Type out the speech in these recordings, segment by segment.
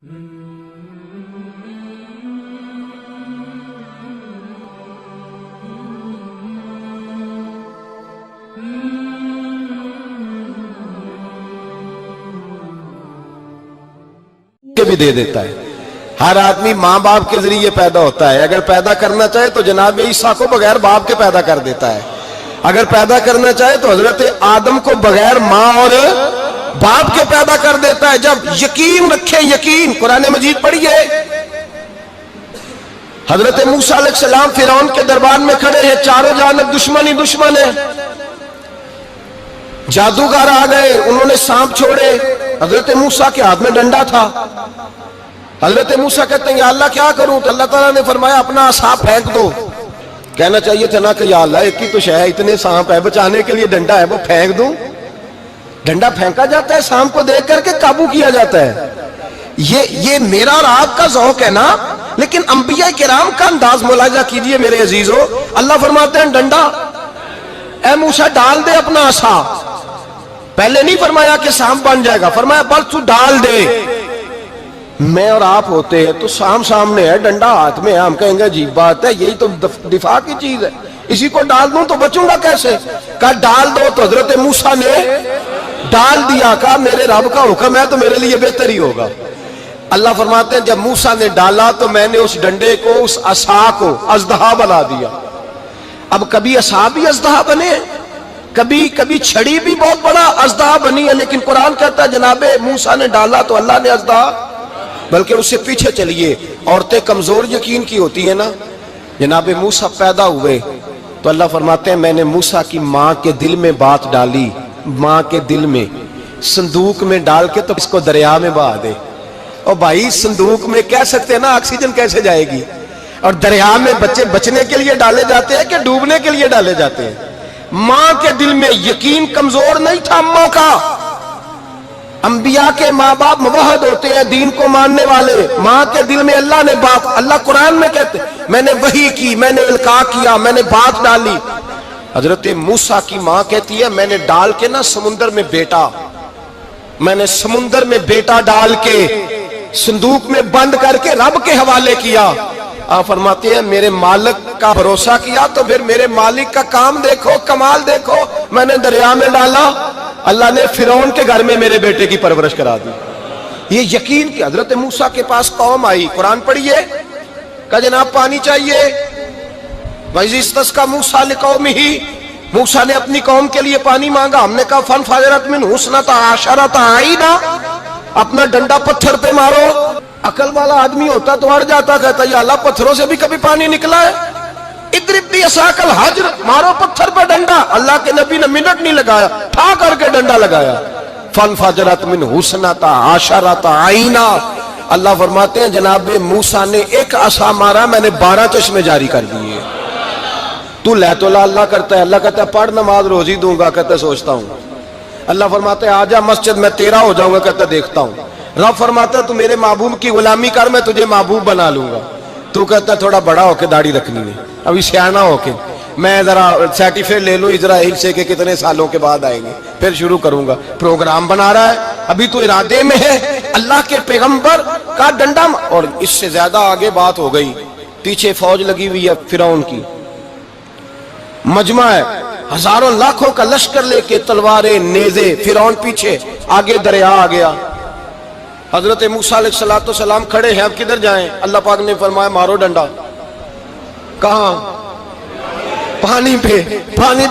کے بھی دے دیتا ہے. ہر آدمی ماں باپ کے ذریعے پیدا ہوتا ہے. اگر پیدا کرنا چاہے تو جناب عیسیٰ کو بغیر باپ کے پیدا کر دیتا ہے. اگر پیدا کرنا چاہے تو حضرت آدم کو بغیر ماں اور باپ کے پیدا کر دیتا ہے. جب یقین رکھیں, یقین, قرآن مجید پڑھیے. حضرت موسیٰ علیہ السلام فرعون کے دربار میں کھڑے ہیں, چاروں جانب دشمن ہی دشمن ہے. جادوگر آ گئے, انہوں نے سانپ چھوڑے. حضرت موسیٰ کے ہاتھ میں ڈنڈا تھا. حضرت موسیٰ کہتے ہیں یا اللہ کیا کروں؟ تو اللہ تعالیٰ نے فرمایا اپنا عصا پھینک دو. کہنا چاہیے تھا نا کہ یا اللہ ایک ہی تو شے ہے, اتنے سانپ ہے, بچانے کے لیے ڈنڈا ہے وہ پھینک دوں. ڈنڈا پھینکا جاتا ہے, سانپ کو دیکھ کر کے قابو کیا جاتا ہے. یہ میرا اور آپ کا ذوق ہے نا, لیکن انبیاء کرام کا انداز ملاحظہ کیجئے میرے عزیزو. اللہ فرماتے ہیں ڈنڈا اے موسیٰ ڈال دے اپنا عصا. پہلے نہیں فرمایا کہ سانپ بن جائے گا, فرمایا بس تو ڈال دے. میں اور آپ ہوتے ہیں تو سانپ سامنے ہے, ڈنڈا ہاتھ میں ہے, ہم کہیں گے عجیب بات ہے, یہی تو دفاع کی چیز ہے, اسی کو ڈال دوں تو بچوں گا کیسے؟ کہا ڈال دو. تو حضرت موسیٰ نے ڈال دیا. کہا میرے رب کا حکم ہے تو میرے لیے بہتر ہی ہوگا. اللہ فرماتے ہیں جب موسیٰ نے ڈالا تو میں نے اس ڈنڈے کو, اس عصا کو اژدہا بنا دیا. اب کبھی عصا بھی اژدہا بنے, کبھی چھڑی بھی بہت بڑا اژدہا بنی ہے, لیکن قرآن کہتا ہے جناب موسیٰ نے ڈالا تو اللہ نے اژدہا. بلکہ اس سے پیچھے چلیے, عورتیں کمزور یقین کی ہوتی ہیں نا. جناب موسیٰ پیدا ہوئے تو اللہ فرماتے ہیں میں نے موسیٰ کی ماں کے دل میں بات ڈالی, ماں کے دل میں, صندوق میں ڈال کے تو اس کو دریا میں بہا دے. اور بھائی صندوق میں کہہ سکتے ہیں نا آکسیجن کیسے جائے گی, اور دریا میں بچے بچنے کے لیے ڈالے جاتے ہیں کہ ڈوبنے کے لیے ڈالے جاتے ہیں. ماں کے دل میں یقین کمزور نہیں تھا اماں کا. انبیاء کے ماں باپ موحد ہوتے ہیں, دین کو ماننے والے. ماں کے دل میں اللہ نے بات, اللہ قرآن میں کہتے میں نے وحی کی, میں نے القاء کیا, میں نے بات ڈالی. حضرت موسیٰ کی ماں کہتی ہے میں نے ڈال کے نا سمندر میں بیٹا, میں نے سمندر میں بیٹا ڈال کے صندوق میں بند کر کے رب کے حوالے کیا. آپ فرماتے ہیں میرے مالک کا بھروسہ کیا تو پھر میرے مالک کا کام دیکھو, کمال دیکھو. میں نے دریا میں ڈالا, اللہ نے فرعون کے گھر میں میرے بیٹے کی پرورش کرا دی. یہ یقین کہ حضرت موسیٰ کے پاس قوم آئی, قرآن پڑھیے. کہا جناب پانی چاہیے. وَإِذِ اسْتَسْقَىٰ مُوسَىٰ لِقَوْمِهِ, موسیٰ نے اپنی قوم کے لیے پانی مانگا. ہم نے کہا فَانْفَجَرَتْ مِنْهُ اثْنَتَا عَشَرَةَ عَيْنًا, اپنا ڈنڈا پتھر پہ مارو. عقل والا آدمی ہوتا تو اڑ جاتا, کہتا یا اللہ پتھروں سے بھی کبھی پانی نکلا ہے؟ اضرب بعصاک الحجر, مارو پتھر پہ ڈنڈا. اللہ کے نبی نے منٹ نہیں لگایا, ٹھا کر کے ڈنڈا لگایا. فَانْفَجَرَتْ مِنْهُ اثْنَتَا عَشَرَةَ عَيْنًا. اللہ فرماتے ہیں جناب موسیٰ نے ایک عصا مارا, میں نے 12 چشمے جاری کر دیے. تو لے تو اللہ کرتا ہے, اللہ کہتا ہے پڑھ نماز روزی دوں گا, کہتا ہے سوچتا ہوں. اللہ فرماتے ہیں آجا مسجد میں تیرا ہو جاؤں گا, کہتا ہے دیکھتا ہوں. رب فرماتا ہے تو میرے محبوب کی غلامی کر, میں تجھے محبوب بنا لوں گا. تو کہتا ہے تھوڑا بڑا ہو کے داڑھی رکھنی ہے, ابھی سیانا ہو کے, میں ذرا سرٹیفکیٹ لے لوں اسرائیل سے کہ کتنے سالوں کے بعد آئیں گے, پھر شروع کروں گا. پروگرام بنا رہا ہے, ابھی تو ارادے میں ہے. اللہ کے پیغمبر کا ڈنڈا, اور اس سے زیادہ آگے بات ہو گئی. پیچھے فوج لگی ہوئی ہے فرعون کی, مجمع ہے, ہزاروں لاکھوں کا لشکر لے کے, تلواریں, نیزے. فرعون پیچھے, آگے دریا آ گیا. حضرت موسیٰ علیہ السلام کھڑے ہیں, اب کدھر جائیں؟ اللہ پاک نے فرمایا مارو ڈنڈا. کہاں؟ پانی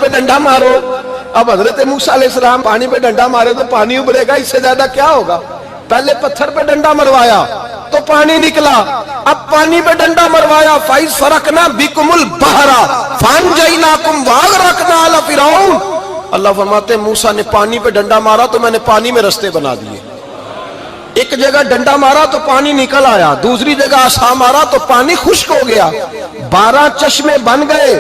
پہ ڈنڈا مارو. اب حضرت موسیٰ علیہ السلام پانی پہ ڈنڈا مارے تو پانی ابھرے گا, اس سے زیادہ کیا ہوگا؟ پہلے پتھر پہ ڈنڈا مروایا تو پانی نکلا, اب پانی پہ ڈنڈا مروایا. فَإِذْ فَرَقْنَا بِكُمُ الْبَحْرَ فَأَنْجَيْنَاكُمْ وَأَغْرَقْنَا آلَ فِرْعَوْنَ. اللہ فرماتے ہیں موسیٰ نے پانی پہ ڈنڈا مارا تو میں نے پانی میں رستے بنا دیے. ایک جگہ ڈنڈا مارا تو پانی نکل آیا, دوسری جگہ عصا مارا تو پانی خشک ہو گیا. 12 چشمے بن گئے,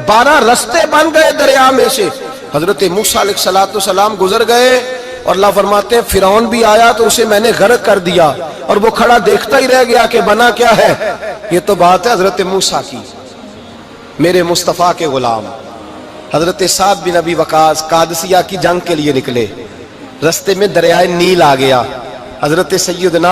12 رستے بن گئے دریا میں سے. حضرت موسیٰ علیہ السلام گزر گئے, اور اللہ فرماتے ہیں فرعون بھی آیا تو اسے میں نے غرق کر دیا, اور وہ کھڑا دیکھتا ہی رہ گیا کہ بنا کیا ہے. یہ تو بات ہے حضرت موسیٰ کی, میرے مصطفیٰ کے غلام. حضرت سعد بن ابی وقاص قادسیہ کی جنگ کے لیے نکلے, رستے میں دریائے نیل آ گیا. حضرت سیدنا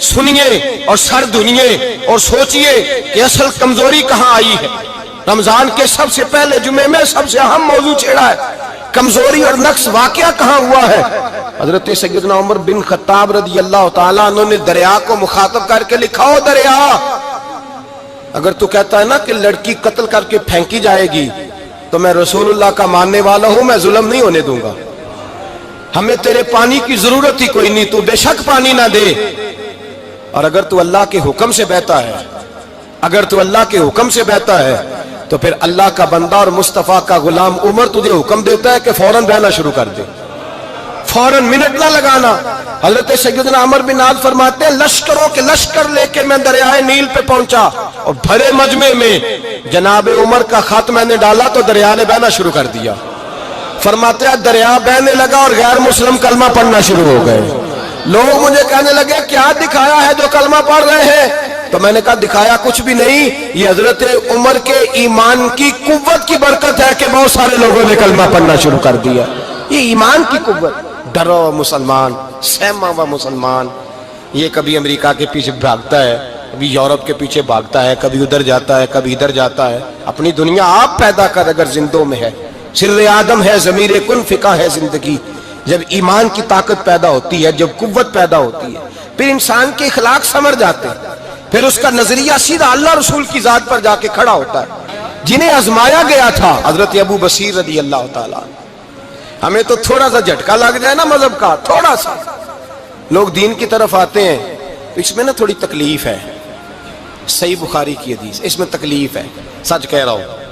سنیے اور سر دھنیے اور سوچئے کہ اصل کمزوری کہاں آئی ہے۔ رمضان کے سب سے پہلے جمعے میں سب سے اہم موضوع چھیڑا ہے، کمزوری اور نقص واقعہ کہاں ہوا ہے۔ حضرت سیدنا عمر بن خطاب رضی اللہ تعالیٰ عنہ نے دریا کو مخاطب کر کے لکھا، ہو دریا، اگر تو کہتا ہے نا کہ لڑکی قتل کر کے پھینکی جائے گی تو میں رسول اللہ کا ماننے والا ہوں، میں ظلم نہیں ہونے دوں گا، ہمیں تیرے پانی کی ضرورت ہی کوئی نہیں، تو بے شک پانی نہ دے، اور اگر تو اللہ کے حکم سے بہتا ہے، اگر تو اللہ کے حکم سے بہتا ہے تو پھر اللہ کا بندہ اور مصطفیٰ کا غلام عمر تجھے حکم دیتا ہے کہ فوراً بہنا شروع کر دے، فوراً منٹ نہ لگانا۔ حضرت سیدنا عمر بن عاص فرماتے ہیں لشکروں کے لشکر لے کے میں دریائے نیل پہ پہنچا اور بھرے مجمع میں جناب عمر کا خط میں نے ڈالا تو دریا نے بہنا شروع کر دیا۔ فرماتے ہیں دریا بہنے لگا اور غیر مسلم کلمہ پڑھنا شروع ہو گئے۔ لوگ مجھے کہنے لگے کیا دکھایا ہے جو کلمہ پڑھ رہے ہیں؟ تو میں نے کہا دکھایا کچھ بھی نہیں، یہ حضرت عمر کے ایمان کی قوت کی برکت ہے کہ بہت سارے لوگوں نے کلمہ پڑھنا شروع کر دیا۔ یہ ایمان کی قوت، ڈرا ہوا مسلمان، سہما ہوا مسلمان، یہ کبھی امریکہ کے پیچھے بھاگتا ہے، کبھی یورپ کے پیچھے بھاگتا ہے، کبھی ادھر جاتا ہے، کبھی ادھر جاتا ہے۔ اپنی دنیا آپ پیدا کر اگر زندوں میں ہے، سر آدم ہے، ضمیر کن فقہ ہے زندگی۔ جب ایمان کی طاقت پیدا ہوتی ہے، جب قوت پیدا ہوتی ہے، پھر انسان کے اخلاق سمر جاتے ہیں، پھر اس کا نظریہ سیدھا اللہ رسول کی ذات پر جا کے کھڑا ہوتا ہے۔ جنہیں آزمایا گیا تھا حضرت ابو بصیر رضی اللہ تعالیٰ، ہمیں تو تھوڑا سا جھٹکا لگ جائے نا مذہب کا، تھوڑا سا لوگ دین کی طرف آتے ہیں تو اس میں نا تھوڑی تکلیف ہے۔ صحیح بخاری کی حدیث، اس میں تکلیف ہے، سچ کہہ رہا ہوں۔